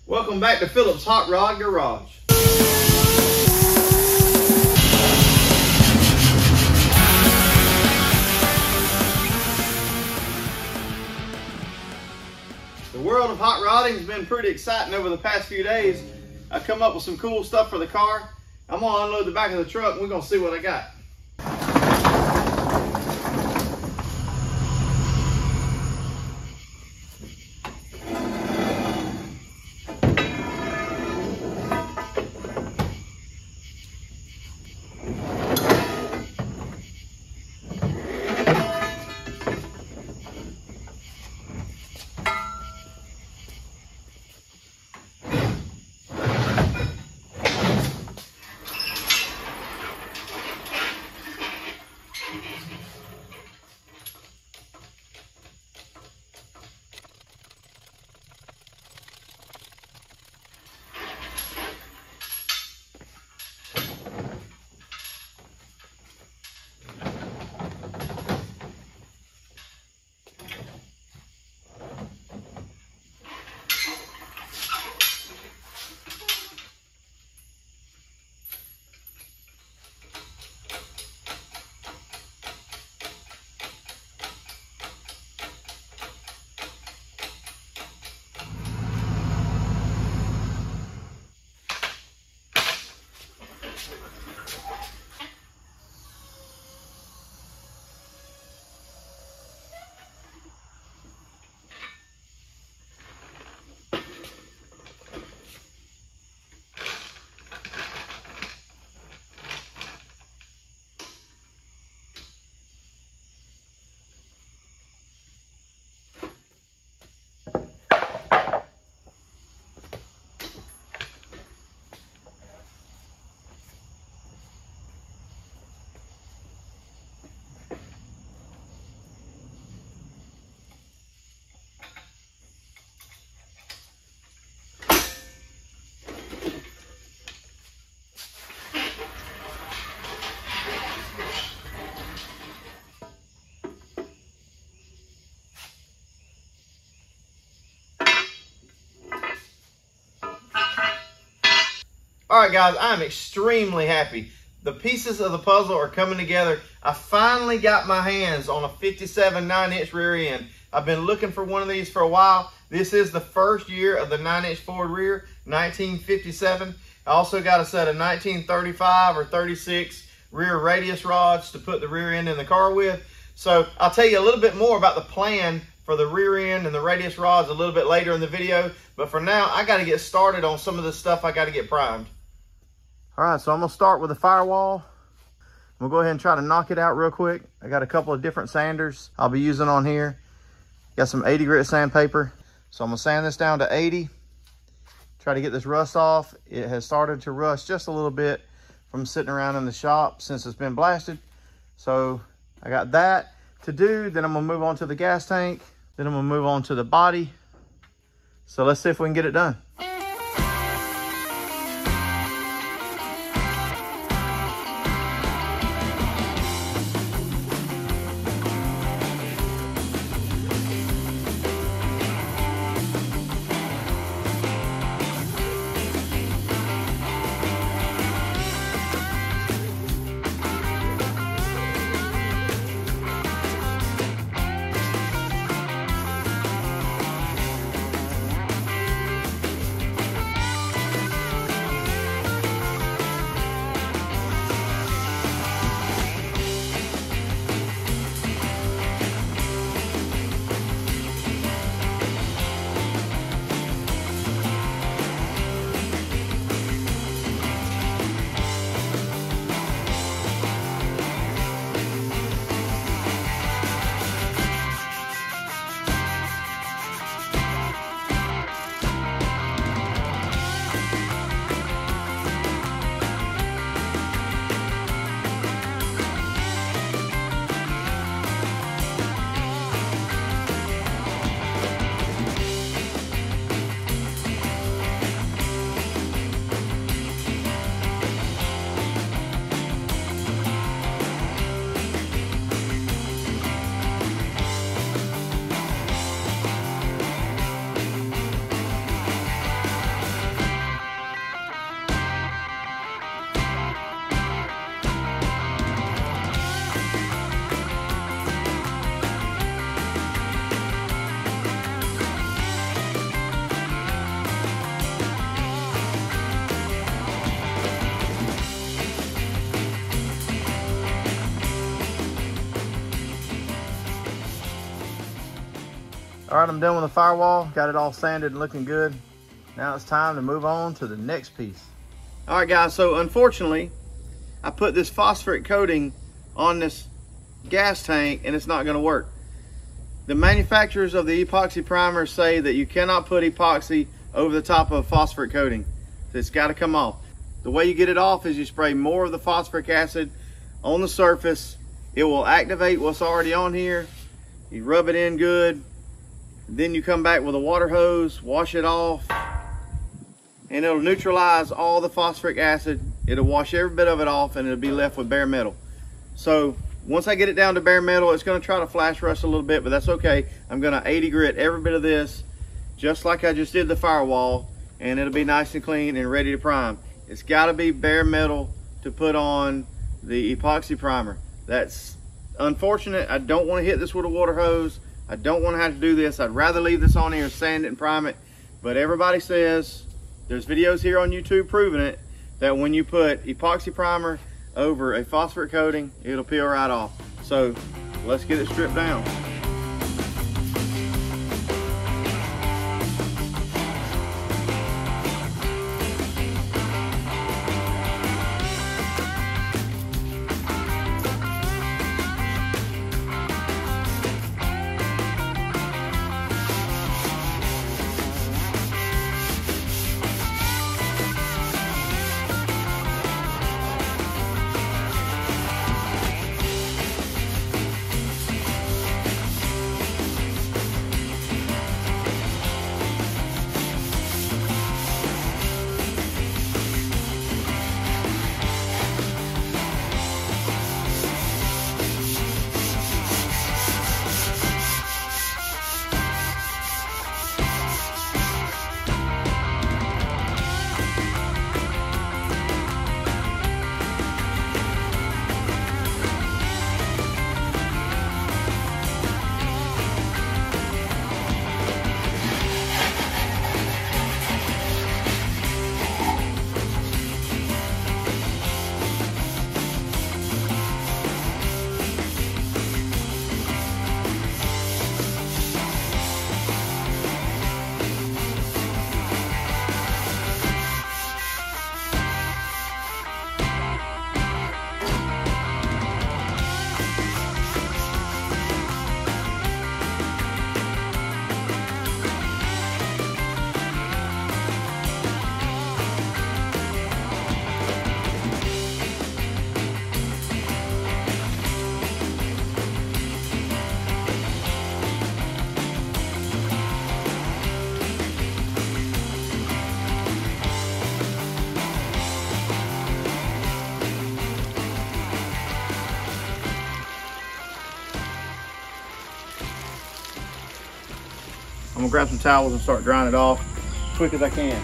Welcome back to Philip's Hot Rod Garage. The world of hot rodding has been pretty exciting over the past few days. I've come up with some cool stuff for the car. I'm gonna unload the back of the truck and we're gonna see what I got. All right, guys, I'm extremely happy. The pieces of the puzzle are coming together. I finally got my hands on a 57 9-inch rear end. I've been looking for one of these for a while. This is the first year of the 9-inch forward rear, 1957. I also got a set of 1935 or 36 rear radius rods to put the rear end in the car with. So I'll tell you a little bit more about the plan for the rear end and the radius rods a little bit later in the video. But for now, I got to get started on some of the stuff I got to get primed. All right, so I'm gonna start with the firewall. I'm gonna go ahead and try to knock it out real quick. I got a couple of different sanders I'll be using on here. Got some 80 grit sandpaper. So I'm gonna sand this down to 80. Try to get this rust off. It has started to rust just a little bit from sitting around in the shop since it's been blasted. So I got that to do. Then I'm gonna move on to the gas tank. Then I'm gonna move on to the body. So let's see if we can get it done. All right, I'm done with the firewall. Got it all sanded and looking good. Now it's time to move on to the next piece. All right, guys, so unfortunately, I put this phosphoric coating on this gas tank and it's not gonna work. The manufacturers of the epoxy primer say that you cannot put epoxy over the top of phosphoric coating. It's gotta come off. The way you get it off is you spray more of the phosphoric acid on the surface. It will activate what's already on here. You rub it in good. Then you come back with a water hose, wash it off, and it'll neutralize all the phosphoric acid. It'll wash every bit of it off and it'll be left with bare metal. So once I get it down to bare metal, it's gonna try to flash rust a little bit, but that's okay. I'm gonna 80 grit every bit of this, just like I just did the firewall, and it'll be nice and clean and ready to prime. It's gotta be bare metal to put on the epoxy primer. That's unfortunate. I don't wanna hit this with a water hose. I don't wanna have to do this. I'd rather leave this on here, sand it and prime it. But everybody says, there's videos here on YouTube proving it, that when you put epoxy primer over a phosphoric coating, it'll peel right off. So let's get it stripped down. I'm gonna grab some towels and start drying it off as quick as I can.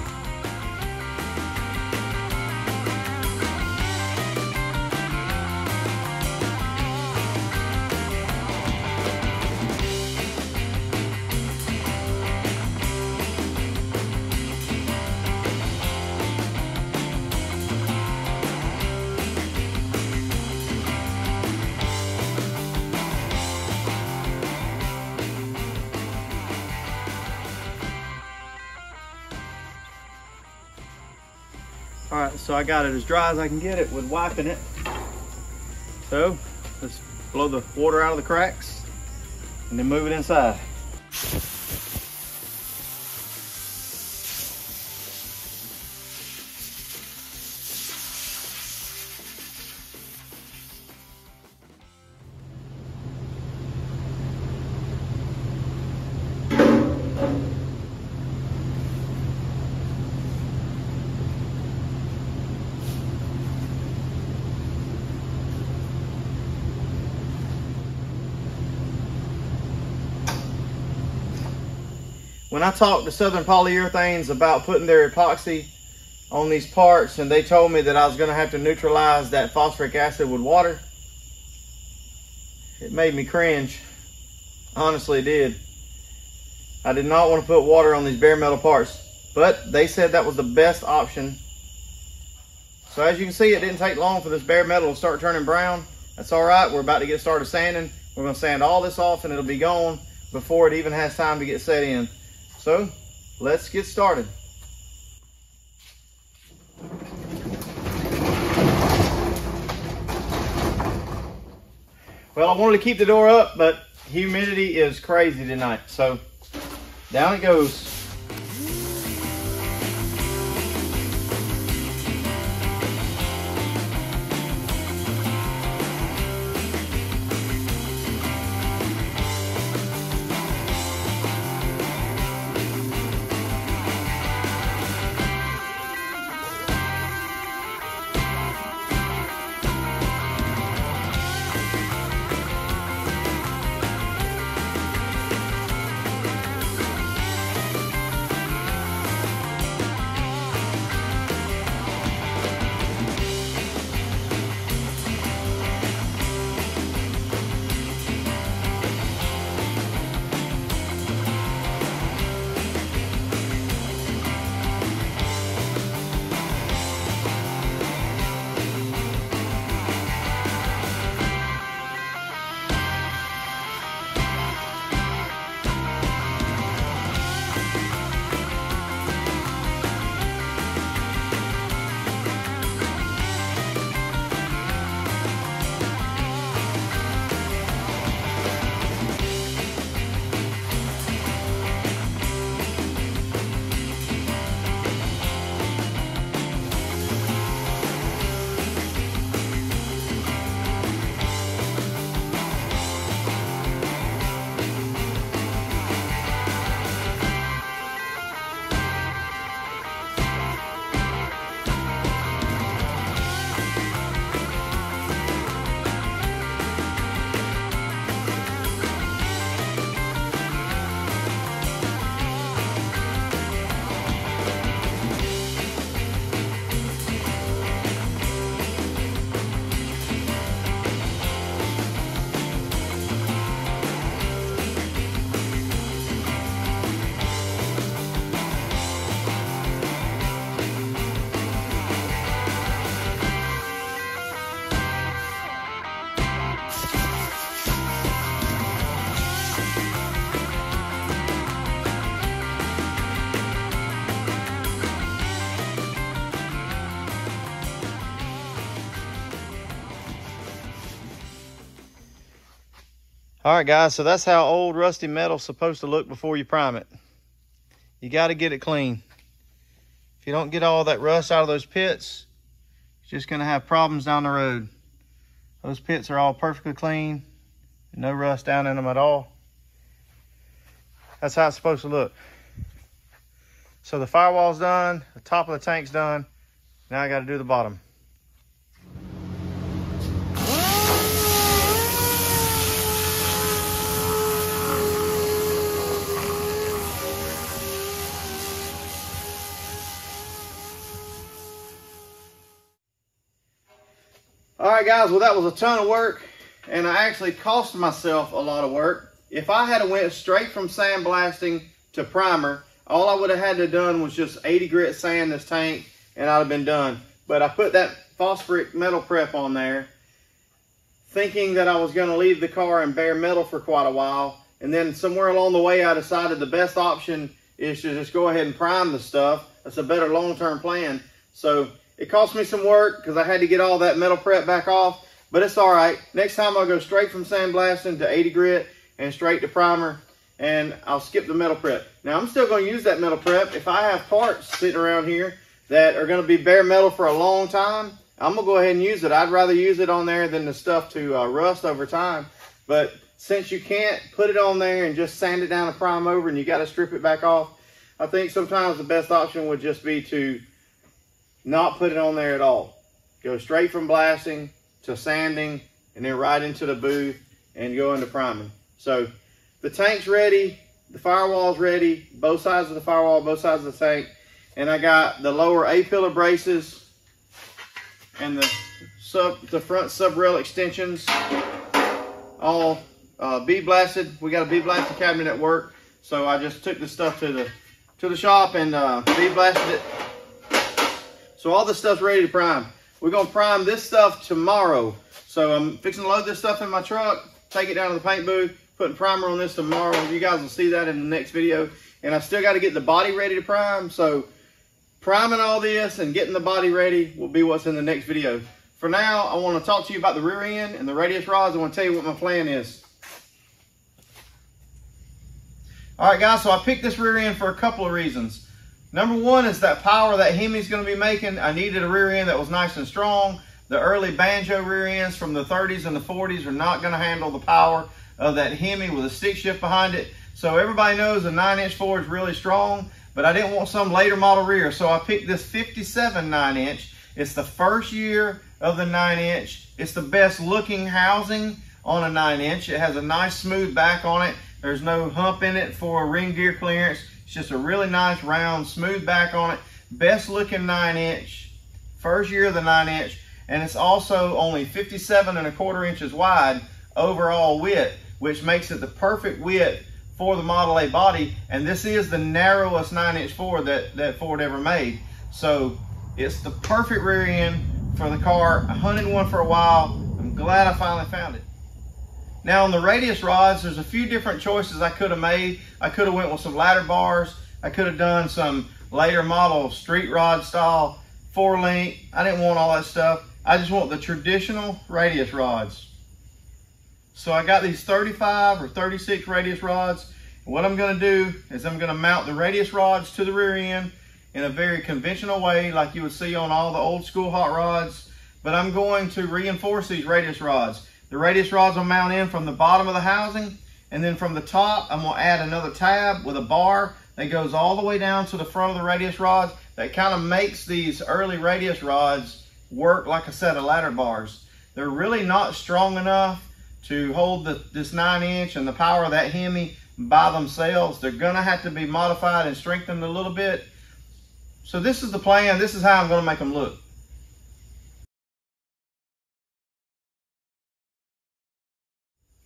All right, so I got it as dry as I can get it with wiping it. So let's blow the water out of the cracks and then move it inside. When I talked to Southern Polyurethanes about putting their epoxy on these parts, and they told me that I was going to have to neutralize that phosphoric acid with water, it made me cringe. Honestly, it did. I did not want to put water on these bare metal parts, but they said that was the best option. So as you can see, it didn't take long for this bare metal to start turning brown. That's all right. We're about to get started sanding. We're going to sand all this off and it'll be gone. before it even has time to get set in. So let's get started. Well, I wanted to keep the door up, but humidity is crazy tonight. So down it goes. All right, guys, so that's how old rusty metal's supposed to look before you prime it. You got to get it clean. If you don't get all that rust out of those pits, you're just going to have problems down the road. Those pits are all perfectly clean, no rust down in them at all. That's how it's supposed to look. So the firewall's done, the top of the tank's done. Now I got to do the bottom. All right, guys, well, that was a ton of work, and I actually cost myself a lot of work. If I had went straight from sandblasting to primer, all I would have had to done was just 80 grit sand this tank, and I'd have been done. But I put that phosphoric metal prep on there, thinking that I was going to leave the car in bare metal for quite a while, and then somewhere along the way, I decided the best option is to just go ahead and prime the stuff. That's a better long-term plan. So it cost me some work because I had to get all that metal prep back off, but it's all right. Next time I'll go straight from sandblasting to 80 grit and straight to primer, and I'll skip the metal prep. Now, I'm still going to use that metal prep. If I have parts sitting around here that are going to be bare metal for a long time, I'm going to go ahead and use it. I'd rather use it on there than the stuff to rust over time. But since you can't put it on there and just sand it down and prime over and you got to strip it back off, I think sometimes the best option would just be to not put it on there at all. Go straight from blasting to sanding and then right into the booth and go into priming. So the tank's ready, the firewall's ready, both sides of the firewall, both sides of the tank, and I got the lower A-pillar braces and the front sub-rail extensions all bead blasted. We got a bead blasted cabinet at work, so I just took the stuff to the shop and bead blasted it. So all this stuff's ready to prime. We're gonna prime this stuff tomorrow. So I'm fixing to load this stuff in my truck, take it down to the paint booth, putting primer on this tomorrow. You guys will see that in the next video. And I still got to get the body ready to prime. So priming all this and getting the body ready will be what's in the next video. For now, I want to talk to you about the rear end and the radius rods. I want to tell you what my plan is. All right, guys, so I picked this rear end for a couple of reasons. Number one is that power that hemi is going to be making. I needed a rear end that was nice and strong. The early banjo rear ends from the 30s and the 40s are not going to handle the power of that hemi with a stick shift behind it. So everybody knows a 9-inch Ford is really strong, but I didn't want some later model rear. So I picked this 57 9-inch. It's the first year of the 9-inch. It's the best looking housing on a 9-inch. It has a nice smooth back on it. There's no hump in it for ring gear clearance. It's just a really nice round smooth back on it. Best looking 9-inch, first year of the 9-inch. And it's also only 57 1/4 inches wide overall width, which makes it the perfect width for the Model A body. And this is the narrowest 9-inch Ford that Ford ever made. So it's the perfect rear end for the car. I hunted one for a while. I'm glad I finally found it. Now on the radius rods, there's a few different choices I could have made. I could have went with some ladder bars. I could have done some later model street rod style 4-link. I didn't want all that stuff. I just want the traditional radius rods. So I got these 35 or 36 radius rods. And what I'm going to do is I'm going to mount the radius rods to the rear end in a very conventional way like you would see on all the old school hot rods. But I'm going to reinforce these radius rods. The radius rods will mount in from the bottom of the housing, and then from the top I'm going to add another tab with a bar that goes all the way down to the front of the radius rods. That kind of makes these early radius rods work like a set of ladder bars. They're really not strong enough to hold this 9-inch and the power of that hemi by themselves. They're gonna have to be modified and strengthened a little bit. So this is the plan. This is how I'm gonna make them look.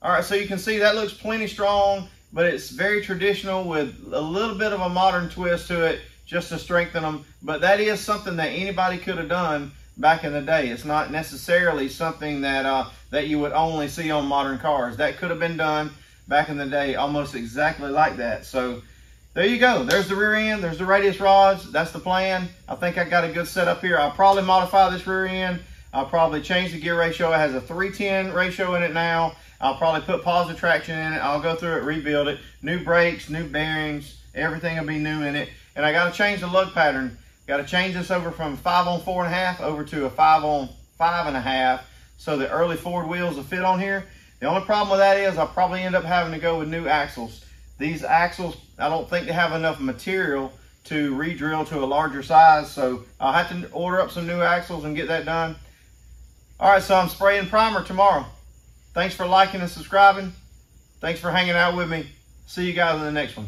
All right, so you can see that looks plenty strong, but it's very traditional with a little bit of a modern twist to it just to strengthen them. But that is something that anybody could have done back in the day. It's not necessarily something that that you would only see on modern cars. That could have been done back in the day almost exactly like that. So there you go. There's the rear end. There's the radius rods. That's the plan. I think I got a good setup here. I'll probably modify this rear end. I'll probably change the gear ratio. It has a 310 ratio in it now. I'll probably put positive traction in it. I'll go through it, rebuild it. New brakes, new bearings, everything will be new in it. And I got to change the lug pattern. Got to change this over from 5 on 4.5 over to a 5 on 5.5 so the early Ford wheels will fit on here. The only problem with that is I'll probably end up having to go with new axles. These axles, I don't think they have enough material to re-drill to a larger size, so I'll have to order up some new axles and get that done. All right, so I'm spraying primer tomorrow. Thanks for liking and subscribing. Thanks for hanging out with me. See you guys in the next one.